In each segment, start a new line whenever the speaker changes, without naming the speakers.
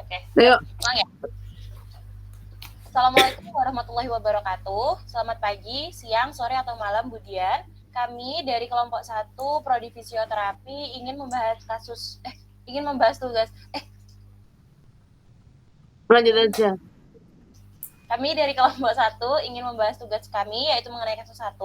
Oke, siap.
Ayo.
Ulang ya. Assalamualaikum warahmatullahi wabarakatuh. Selamat pagi, siang, sore, atau malam, Budian. Kami dari kelompok 1 Prodi Fisioterapi ingin membahas tugas
Lanjut aja.
Kami dari kelompok 1 ingin membahas tugas kami, yaitu mengenai kasus 1,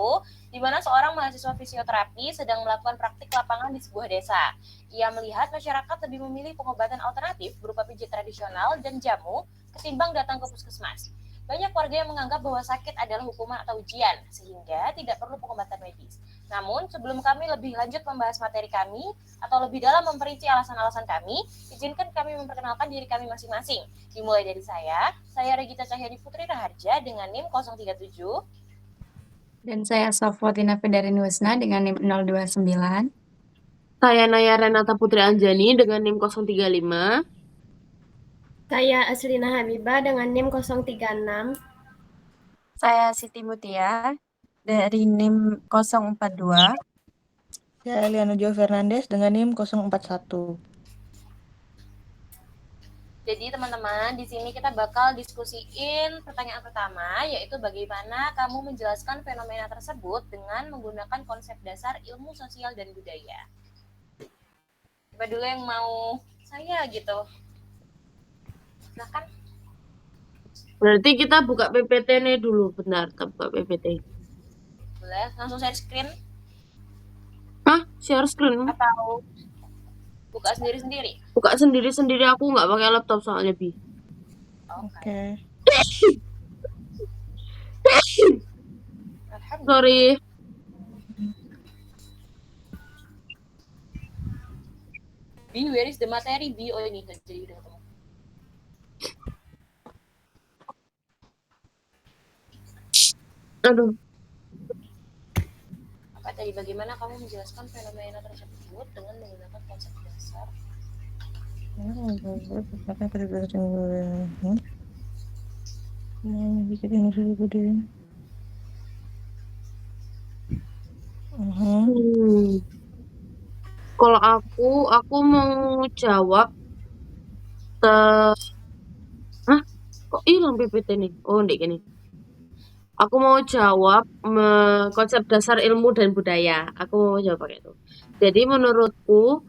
di mana seorang mahasiswa fisioterapi sedang melakukan praktik lapangan di sebuah desa. Ia melihat masyarakat lebih memilih pengobatan alternatif berupa pijat tradisional dan jamu ketimbang datang ke puskesmas. Banyak warga yang menganggap bahwa sakit adalah hukuman atau ujian, sehingga tidak perlu pengobatan medis. Namun, sebelum kami lebih lanjut membahas materi kami, atau lebih dalam memperinci alasan-alasan kami, izinkan kami memperkenalkan diri kami masing-masing. Dimulai dari saya Regita Cahyadi Putri Raharja dengan NIM 037.
Dan saya Safwatina Fedarin Husna dengan NIM 029.
Saya Naya Renata Putri Anjani dengan NIM 035.
Saya Aslina Habibah dengan NIM 036.
Saya Siti Mutia dari NIM 042.
Saya Eliana Jo Fernandes dengan NIM 041.
Jadi teman-teman, di sini kita bakal diskusiin pertanyaan pertama, yaitu bagaimana kamu menjelaskan fenomena tersebut dengan menggunakan konsep dasar ilmu sosial dan budaya. Coba dulu yang mau saya gitu. Silahkan.
Berarti kita buka PPT nih dulu. Bentar, kita buka PPT.
Boleh, langsung share screen.
Hah? Share screen?
Atau buka sendiri-sendiri?
Buka sendiri-sendiri, aku nggak pakai laptop soalnya, Bi.
Oke.
Sorry.
Bi, where is the materi, Bi? Oh ini, jadi udah ketemu.
Aduh.
Apa tadi, bagaimana kamu menjelaskan fenomena tersebut dengan menggunakan konsep dasar?
Kalau aku mau jawab Hah? Kok hilang PPT nih? Oh, ndek gini. Aku mau jawab konsep dasar ilmu dan budaya. Aku mau jawab pakai itu. Jadi menurutku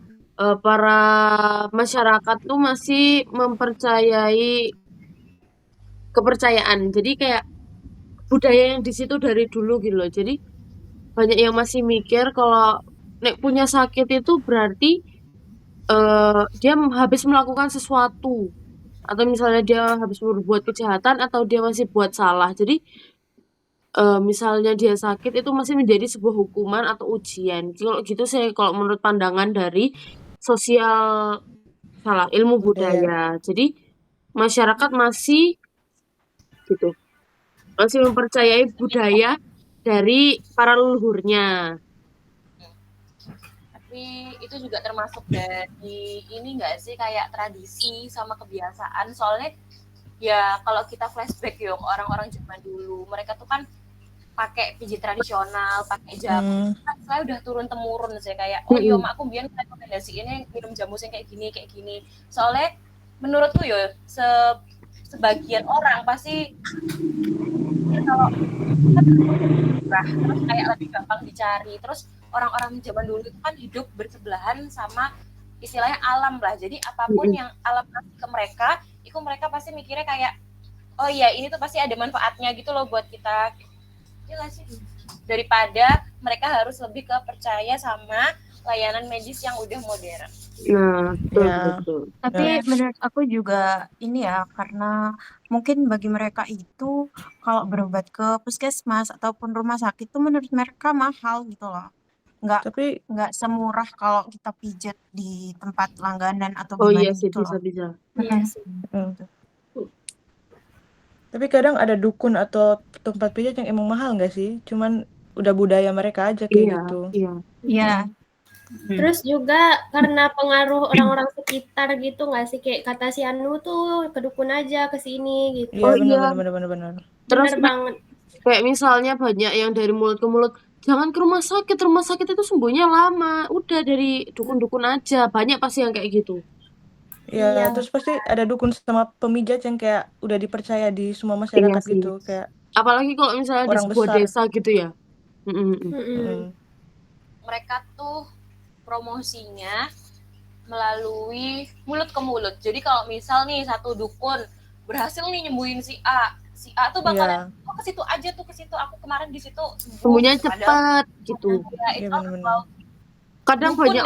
para masyarakat tuh masih mempercayai kepercayaan. Jadi kayak budaya yang di situ dari dulu gitu loh. Jadi banyak yang masih mikir kalau nek punya sakit itu berarti dia habis melakukan sesuatu, atau misalnya dia habis berbuat kejahatan atau dia masih buat salah. Jadi misalnya dia sakit itu masih menjadi sebuah hukuman atau ujian. Kalau gitu sih, kalau menurut pandangan dari ilmu budaya. Jadi masyarakat masih gitu, masih mempercayai budaya dari para leluhurnya.
Tapi itu juga termasuk dari ini nggak sih, kayak tradisi sama kebiasaan. Soalnya ya kalau kita flashback yuk, orang-orang zaman dulu, mereka tuh kan pakai pijit tradisional, pakai jamu. Saya udah turun-temurun sih, kayak oh iya mak aku biar rekomendasi ini minum jamu yang kayak gini. Soalnya menurutku ya sebagian orang pasti ya, kalau terus kayak lebih gampang dicari. Terus orang-orang zaman dulu itu kan hidup bersebelahan sama istilahnya alam lah. Jadi apapun yang alam kasih ke mereka, itu mereka pasti mikirnya kayak oh iya ini tuh pasti ada manfaatnya gitu loh buat kita. Iya sih? Daripada mereka harus lebih ke percaya sama layanan medis yang udah modern.
Nah, betul.
Tapi menurut aku juga ini ya, karena mungkin bagi mereka itu kalau berobat ke puskesmas ataupun rumah sakit itu menurut mereka mahal gitu loh. Nggak semurah kalau kita pijat di tempat langganan atau gimana.
Oh iya sih,
gitu
bisa.
Iya sih.
Tapi kadang ada dukun atau tempat pijat yang emang mahal nggak sih? Cuman udah budaya mereka aja kayak gitu.
Iya.
Terus juga karena pengaruh orang-orang sekitar gitu nggak sih, kayak kata si Anu tuh ke dukun aja ke sini gitu.
Iya, benar.
Terus
Bener banget.
Kayak misalnya banyak yang dari mulut ke mulut, jangan ke rumah sakit itu sembuhnya lama. Udah dari dukun-dukun aja. Banyak pasti yang kayak gitu.
Ya,
Iya.
terus pasti ada dukun sama pemijat yang kayak udah dipercaya di semua
Iya
masyarakat
sih.
gitu, kayak
Apalagi kalau misalnya di
orang
sebuah
besar.
desa gitu ya. Mm-mm.
Mm.
Mereka tuh promosinya melalui mulut ke mulut. Jadi kalau misal nih satu dukun berhasil nih nyembuhin si A tuh bakalan
Iya,
ke situ aja tuh, ke situ aku kemarin di situ sembuh
Sembuhnya
gitu. Padahal
cepat gitu.
ya
iya
itu
bener-bener.
Kadang
dukun ya.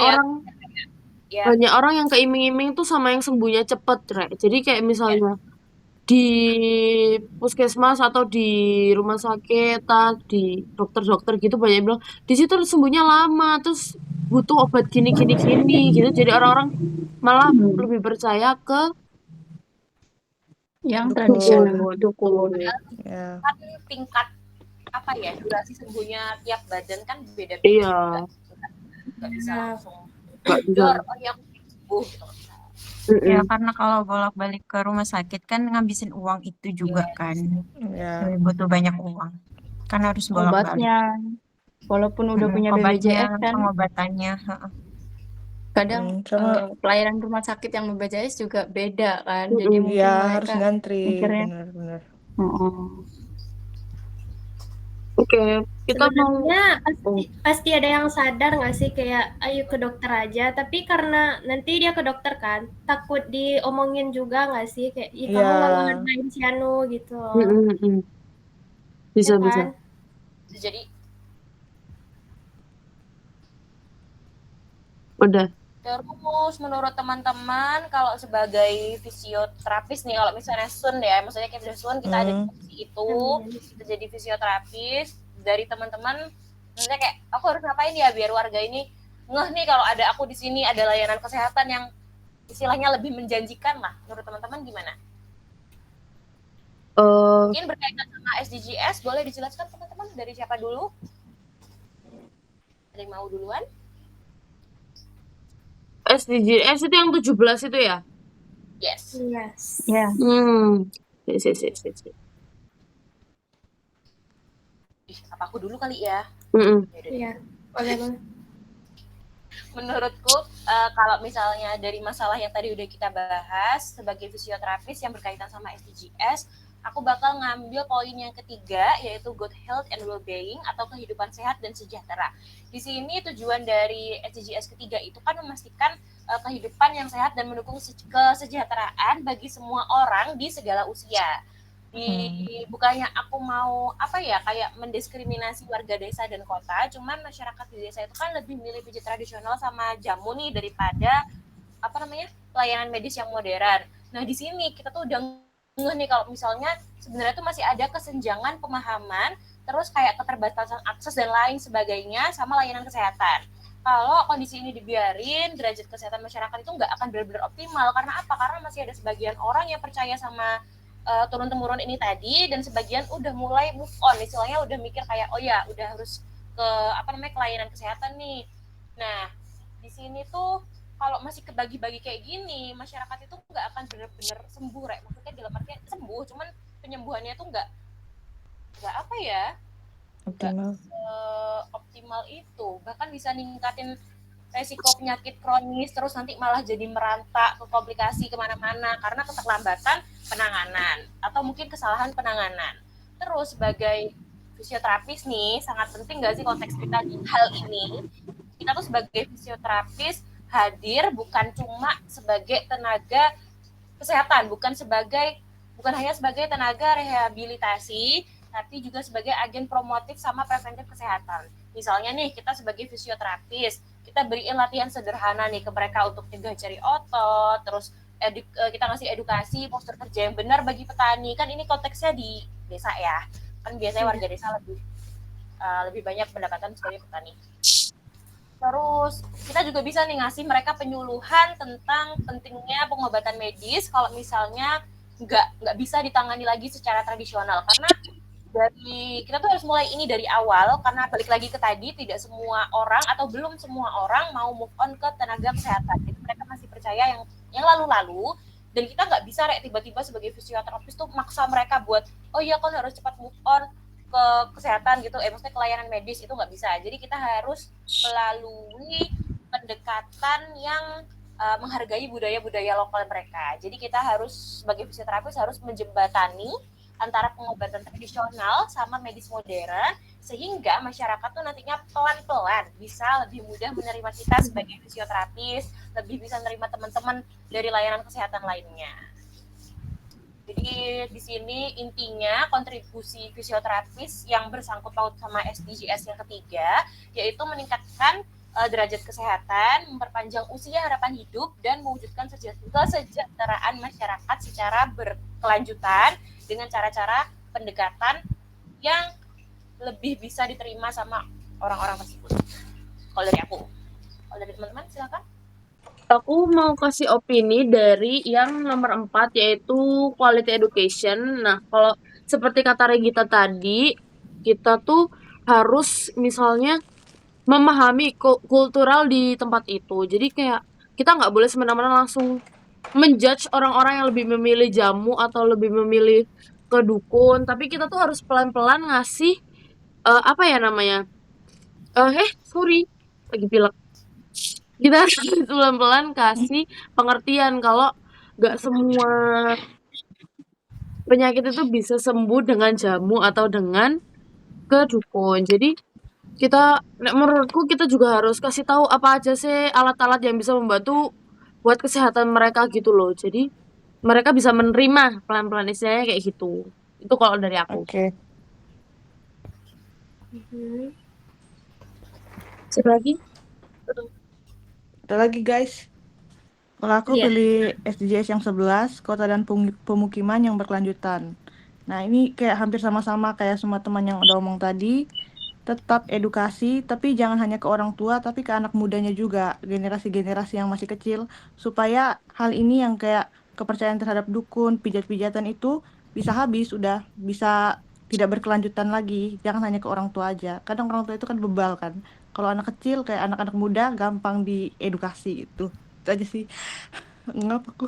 Ya,
banyak orang yang keiming-iming tuh sama yang sembuhnya cepet, Rek. Jadi kayak misalnya di puskesmas atau di rumah sakit, di dokter-dokter gitu banyak yang bilang di situ sembuhnya lama, terus butuh obat gini gini gini gitu. Jadi orang-orang malah lebih percaya ke
Yang
Dukun.
tradisional.
dukun.
Ya.
kan tingkat apa ya durasi sembuhnya tiap badan kan beda-beda
Iya,
juga. Nggak bisa langsung
nggak bisa.
dor, oh ya aku sembuh gitu.
Ya
Mm-mm.
karena kalau bolak-balik ke rumah sakit kan ngabisin uang itu juga kan.
Ya.
Butuh banyak uang. Kan harus bolak-balik.
Obatnya. Walaupun udah punya
Obatnya,
BPJS kan,
pengobatannya. heeh.
kadang
sama
pelayanan rumah sakit yang BPJS juga beda kan. Jadi
Mm-mm.
mungkin
ya harus
mereka
ngantri,
mikirnya,
bener-bener.
Oke, kita mau
Sebenarnya pasti ada yang sadar nggak sih kayak ayo ke dokter aja, tapi karena nanti dia ke dokter kan takut diomongin juga nggak sih kayak ih kamu nggak
Iya,
ngehargain si Anu gitu loh.
Mm-mm.
Ya
Bisa bisa.
kan?
Jadi
Udah.
terus menurut teman-teman kalau sebagai fisioterapis nih, kalau misalnya Sun ya, maksudnya kayak udah Sun kita ada di posisi itu, kita jadi fisioterapis, dari teman-teman maksudnya kayak aku harus ngapain ya biar warga ini ngeh nih kalau ada aku di sini, ada layanan kesehatan yang istilahnya lebih menjanjikan lah. Menurut teman-teman gimana? Mungkin berkaitan sama SDGs, boleh dijelaskan teman-teman dari siapa dulu? Ada yang mau duluan?
SDGs itu yang 17 itu ya?
Yes.
Yes.
ya
Sip.
Apa aku dulu kali ya?
Iya. Boleh.
Menurutku kalau misalnya dari masalah yang tadi udah kita bahas sebagai fisioterapis yang berkaitan sama SDGs, aku bakal ngambil poin yang ketiga yaitu good health and well-being atau kehidupan sehat dan sejahtera. Di sini tujuan dari SDGs ketiga itu kan memastikan kehidupan yang sehat dan mendukung kesejahteraan bagi semua orang di segala usia. Bukannya aku mau kayak mendiskriminasi warga desa dan kota, cuman masyarakat di desa itu kan lebih milih pijat tradisional sama jamu nih daripada pelayanan medis yang modern. Nah di sini kita tuh udah ngeh nih kalau misalnya sebenarnya tuh masih ada kesenjangan pemahaman, terus kayak keterbatasan akses dan lain sebagainya sama layanan kesehatan. Kalau kondisi ini dibiarin, derajat kesehatan masyarakat itu nggak akan benar-benar optimal. Karena apa? Karena masih ada sebagian orang yang percaya sama turun-temurun ini tadi, dan sebagian udah mulai move on, istilahnya udah mikir kayak oh ya udah harus ke layanan kesehatan nih. Nah di sini tuh kalau masih kebagi-bagi kayak gini, masyarakat itu nggak akan benar-benar sembuh, Rek. Maksudnya dalam artian sembuh, cuman penyembuhannya tuh nggak optimal itu, bahkan bisa ningkatin resiko penyakit kronis, terus nanti malah jadi merantak ke komplikasi kemana-mana karena keterlambatan penanganan atau mungkin kesalahan penanganan. Terus sebagai fisioterapis nih sangat penting nggak sih konteks kita di hal ini? Kita tuh sebagai fisioterapis hadir bukan cuma sebagai tenaga kesehatan, bukan hanya sebagai tenaga rehabilitasi, tapi juga sebagai agen promotif sama preventif kesehatan. Misalnya nih kita sebagai fisioterapis, kita beriin latihan sederhana nih ke mereka untuk cegah cari otot, terus kita ngasih edukasi postur kerja yang benar bagi petani. Kan ini konteksnya di desa ya, kan biasanya warga desa lebih banyak pendapatan sebagai petani. Terus kita juga bisa nih ngasih mereka penyuluhan tentang pentingnya pengobatan medis kalau misalnya nggak bisa ditangani lagi secara tradisional, karena kita tuh harus mulai ini dari awal, karena balik lagi ke tadi tidak semua orang atau belum semua orang mau move on ke tenaga kesehatan. Jadi mereka masih percaya yang lalu-lalu, dan kita nggak bisa tiba-tiba sebagai fisioterapis tuh maksa mereka buat oh iya kan harus cepat move on ke kesehatan gitu, maksudnya ke layanan medis, itu nggak bisa. Jadi kita harus melalui pendekatan yang menghargai budaya-budaya lokal mereka. Jadi kita harus sebagai fisioterapis harus menjembatani antara pengobatan tradisional sama medis modern sehingga masyarakat tuh nantinya pelan-pelan bisa lebih mudah menerima kita sebagai fisioterapis, lebih bisa menerima teman-teman dari layanan kesehatan lainnya. Jadi di sini intinya kontribusi fisioterapis yang bersangkut paut sama SDGs yang ketiga yaitu meningkatkan derajat kesehatan, memperpanjang usia harapan hidup, dan mewujudkan kesejahteraan masyarakat secara berkelanjutan dengan cara-cara pendekatan yang lebih bisa diterima sama orang-orang tersebut. Kalau dari aku. Kalau dari teman-teman silakan.
Aku mau kasih opini dari yang nomor 4 yaitu quality education. Nah, kalau seperti kata Regita tadi, kita tuh harus misalnya memahami kultural di tempat itu. Jadi kayak kita nggak boleh semena-mena langsung menjudge orang-orang yang lebih memilih jamu atau lebih memilih ke dukun, tapi kita tuh harus pelan-pelan ngasih apa ya namanya? Sorry, lagi pilek. Kita harus pelan-pelan kasih pengertian kalau nggak semua penyakit itu bisa sembuh dengan jamu atau dengan ke dukun. Jadi menurutku kita juga harus kasih tahu apa aja sih alat-alat yang bisa membantu buat kesehatan mereka gitu loh. Jadi mereka bisa menerima pelan-pelan istilahnya kayak gitu. Itu kalau dari aku.
Oke.
Siapa lagi?
Ada lagi guys. Kalau aku
Iya.
pilih SDGs yang 11, kota dan pemukiman yang berkelanjutan. Nah, ini kayak hampir sama-sama kayak semua teman yang udah omong tadi. Tetap edukasi, tapi jangan hanya ke orang tua, tapi ke anak mudanya juga, generasi-generasi yang masih kecil, supaya hal ini yang kayak kepercayaan terhadap dukun, pijat-pijatan itu bisa habis, udah bisa tidak berkelanjutan lagi. Jangan hanya ke orang tua aja. Kadang orang tua itu kan bebal kan. Kalau anak kecil kayak anak-anak muda gampang diedukasi itu. Itu aja sih. Ngap aku.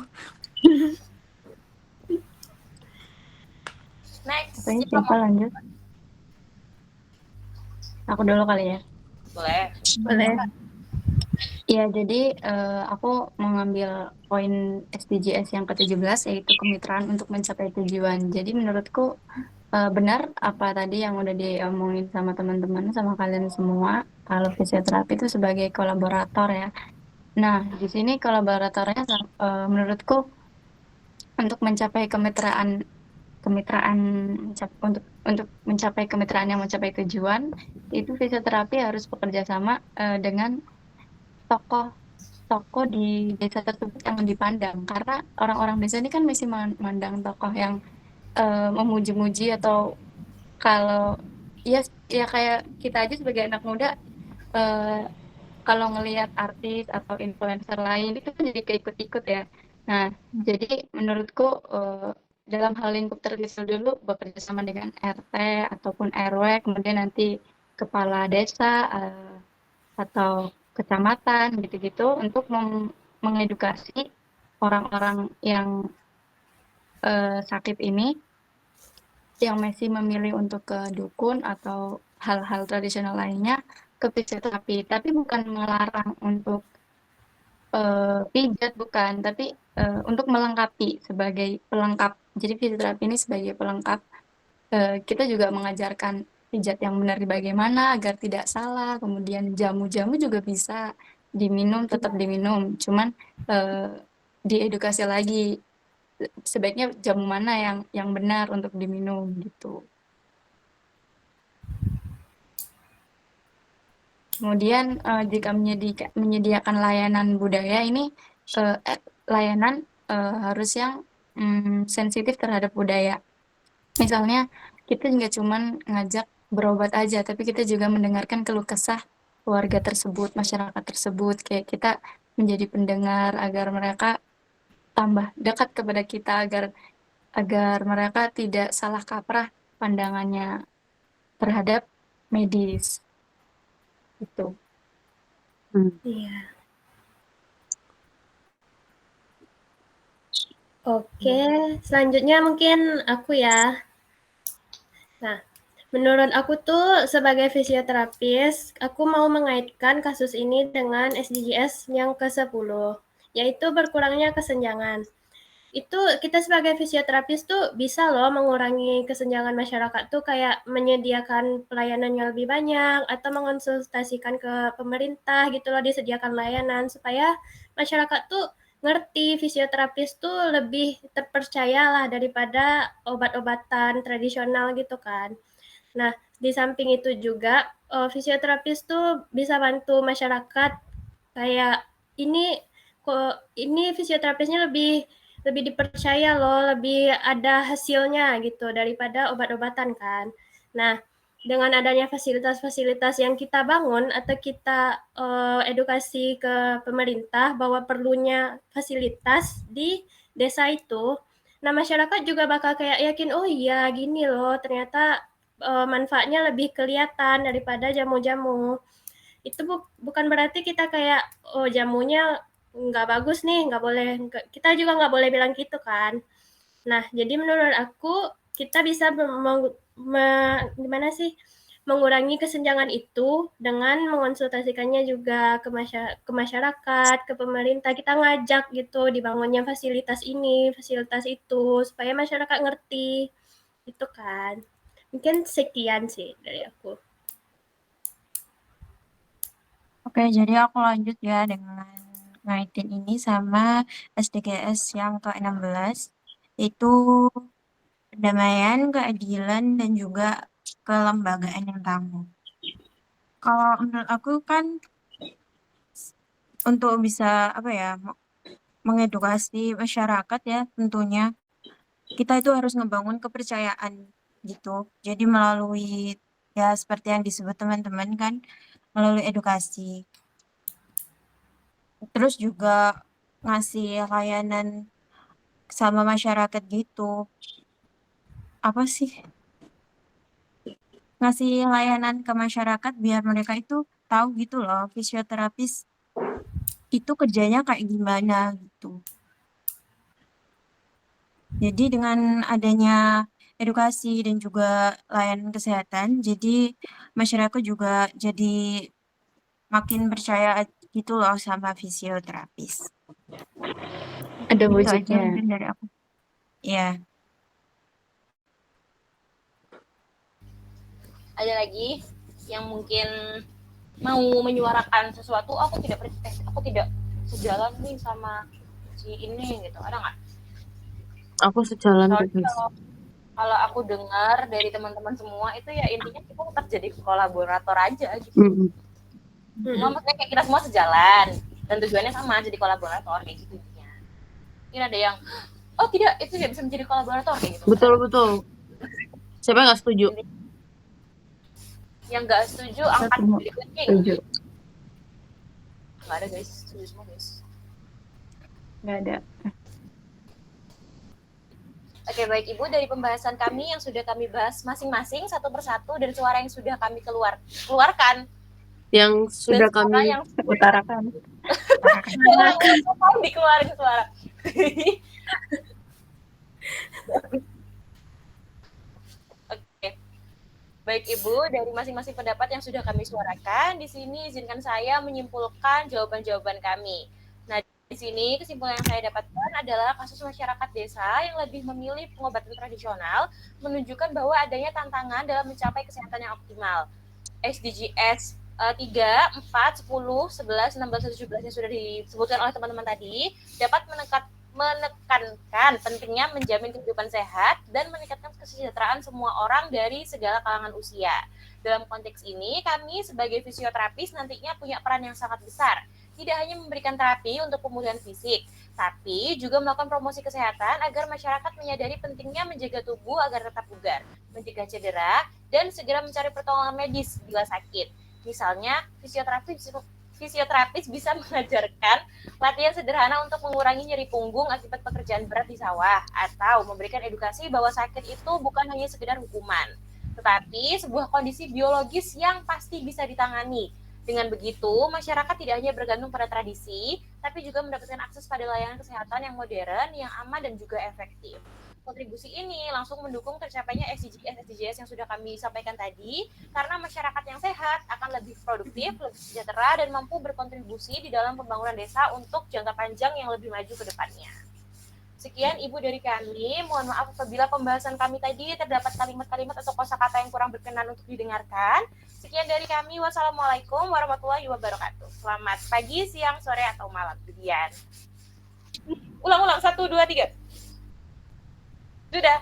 Next.
Siapa lanjut? Aku dulu kali ya.
Boleh.
Ya, jadi aku mengambil poin SDGs yang ke-17 yaitu kemitraan untuk mencapai tujuan. Jadi menurutku benar apa tadi yang udah diomongin sama teman-teman, sama kalian semua, kalau fisioterapi itu sebagai kolaborator ya. Nah, di sini kolaboratornya menurutku untuk mencapai kemitraan untuk mencapai kemitraan yang mencapai tujuan itu fisioterapi harus bekerja sama dengan tokoh di desa tersebut yang dipandang, karena orang-orang desa ini kan masih memandang tokoh yang memuji-muji atau kalau ya kayak kita aja sebagai anak muda kalau ngelihat artis atau influencer lain itu kan jadi keikut-ikut ya. Nah, jadi menurutku dalam hal lingkup terkecil dulu bekerja sama dengan RT ataupun RW, kemudian nanti kepala desa atau kecamatan gitu-gitu untuk mengedukasi orang-orang yang sakit ini yang masih memilih untuk ke dukun atau hal-hal tradisional lainnya ke fisioterapi, tapi bukan melarang untuk pijat, bukan, tapi untuk melengkapi sebagai pelengkap. Jadi fisioterapi ini sebagai pelengkap. Kita juga mengajarkan pijat yang benar bagaimana agar tidak salah, kemudian jamu-jamu juga bisa diminum, tetap diminum, cuman diedukasi lagi sebaiknya jamu mana yang benar untuk diminum gitu. Kemudian jika menyediakan layanan budaya ini layanan harus yang sensitif terhadap budaya. Misalnya kita nggak cuman ngajak berobat aja, tapi kita juga mendengarkan keluh kesah warga tersebut, masyarakat tersebut, kayak kita menjadi pendengar agar mereka tambah dekat kepada kita, agar mereka tidak salah kaprah pandangannya terhadap medis. Itu.
Iya. Oke, selanjutnya mungkin aku ya. Nah, menurut aku tuh sebagai fisioterapis, aku mau mengaitkan kasus ini dengan SDGs yang ke-10, yaitu berkurangnya kesenjangan. Itu kita sebagai fisioterapis tuh bisa loh mengurangi kesenjangan masyarakat tuh kayak menyediakan pelayanan yang lebih banyak atau mengonsultasikan ke pemerintah gitu loh, disediakan layanan supaya masyarakat tuh ngerti fisioterapis tuh lebih terpercaya lah daripada obat-obatan tradisional gitu kan. Nah, di samping itu juga fisioterapis tuh bisa bantu masyarakat kayak ini fisioterapisnya lebih dipercaya loh, lebih ada hasilnya gitu daripada obat-obatan kan. Nah, dengan adanya fasilitas-fasilitas yang kita bangun atau kita edukasi ke pemerintah bahwa perlunya fasilitas di desa itu, nah masyarakat juga bakal kayak yakin, oh iya gini loh, ternyata manfaatnya lebih kelihatan daripada jamu-jamu. Itu bukan berarti kita kayak, oh jamunya nggak bagus nih, nggak boleh, kita juga nggak boleh bilang gitu kan. Nah, jadi menurut aku kita bisa gimana sih mengurangi kesenjangan itu dengan mengonsultasikannya juga ke masyarakat, ke pemerintah. Kita ngajak gitu dibangunnya fasilitas ini, fasilitas itu, supaya masyarakat ngerti. Itu kan. Mungkin sekian sih dari aku.
Oke, jadi aku lanjut ya dengan ngaitin ini sama SDGs yang ke-16, itu perdamaian, keadilan, dan juga kelembagaan yang tangguh. Kalau menurut aku kan untuk bisa mengedukasi masyarakat ya tentunya kita itu harus ngebangun kepercayaan gitu. Jadi melalui ya seperti yang disebut teman-teman kan, melalui edukasi. Terus juga ngasih layanan sama masyarakat gitu. Apa sih? Ngasih layanan ke masyarakat biar mereka itu tahu gitu loh, fisioterapis itu kerjanya kayak gimana gitu. Jadi dengan adanya edukasi dan juga layanan kesehatan, jadi masyarakat juga jadi makin percaya gitu loh sama fisioterapis.
Ada
Itu aja
wujudnya.
mungkin dari aku. Iya.
Ada lagi yang mungkin mau menyuarakan sesuatu, aku tidak sejalan nih sama si ini gitu, ada nggak?
Aku sejalan tuh
Soalnya
guys.
kalau aku dengar dari teman-teman semua itu ya intinya kita tetap jadi kolaborator aja gitu. Nah, maksudnya kayak kita semua sejalan dan tujuannya sama, jadi kolaborator kayak gitu intinya. Mungkin ada yang oh tidak, itu tidak bisa menjadi kolaborator kayak gitu.
Betul. Siapa yang nggak setuju?
Yang nggak setuju angkat di kucing.
Setuju.
Nggak ada guys, setuju semua guys.
Nggak ada.
Oke, baik Ibu, dari pembahasan kami yang sudah kami bahas masing-masing satu persatu dan suara yang sudah kami keluarkan,
yang sudah kami
yang
utarakan.
dikeluarin suara. Oke. Baik Ibu, dari masing-masing pendapat yang sudah kami suarakan, di sini izinkan saya menyimpulkan jawaban-jawaban kami. Nah, di sini kesimpulan yang saya dapatkan adalah kasus masyarakat desa yang lebih memilih pengobatan tradisional menunjukkan bahwa adanya tantangan dalam mencapai kesehatan yang optimal. SDGs 3, 4, 10, 11, 16, 17 yang sudah disebutkan oleh teman-teman tadi dapat menekankan pentingnya menjamin kehidupan sehat dan meningkatkan kesejahteraan semua orang dari segala kalangan usia. Dalam konteks ini, kami sebagai fisioterapis nantinya punya peran yang sangat besar. Tidak hanya memberikan terapi untuk pemulihan fisik, tapi juga melakukan promosi kesehatan agar masyarakat menyadari pentingnya menjaga tubuh agar tetap bugar, mencegah cedera, dan segera mencari pertolongan medis bila sakit. Misalnya, fisioterapis bisa mengajarkan latihan sederhana untuk mengurangi nyeri punggung akibat pekerjaan berat di sawah, atau memberikan edukasi bahwa sakit itu bukan hanya sekedar hukuman, tetapi sebuah kondisi biologis yang pasti bisa ditangani. Dengan begitu, masyarakat tidak hanya bergantung pada tradisi, tapi juga mendapatkan akses pada layanan kesehatan yang modern, yang aman, dan juga efektif. kontribusi ini langsung mendukung tercapainya SDGs yang sudah kami sampaikan tadi, karena masyarakat yang sehat akan lebih produktif, lebih sejahtera, dan mampu berkontribusi di dalam pembangunan desa untuk jangka panjang yang lebih maju ke depannya. Sekian Ibu dari kami, mohon maaf apabila pembahasan kami tadi terdapat kalimat-kalimat atau kosakata yang kurang berkenan untuk didengarkan. Sekian dari kami, wassalamualaikum warahmatullahi wabarakatuh. Selamat pagi, siang, sore, atau malam. Ulang, 1, 2, 3. Sudah.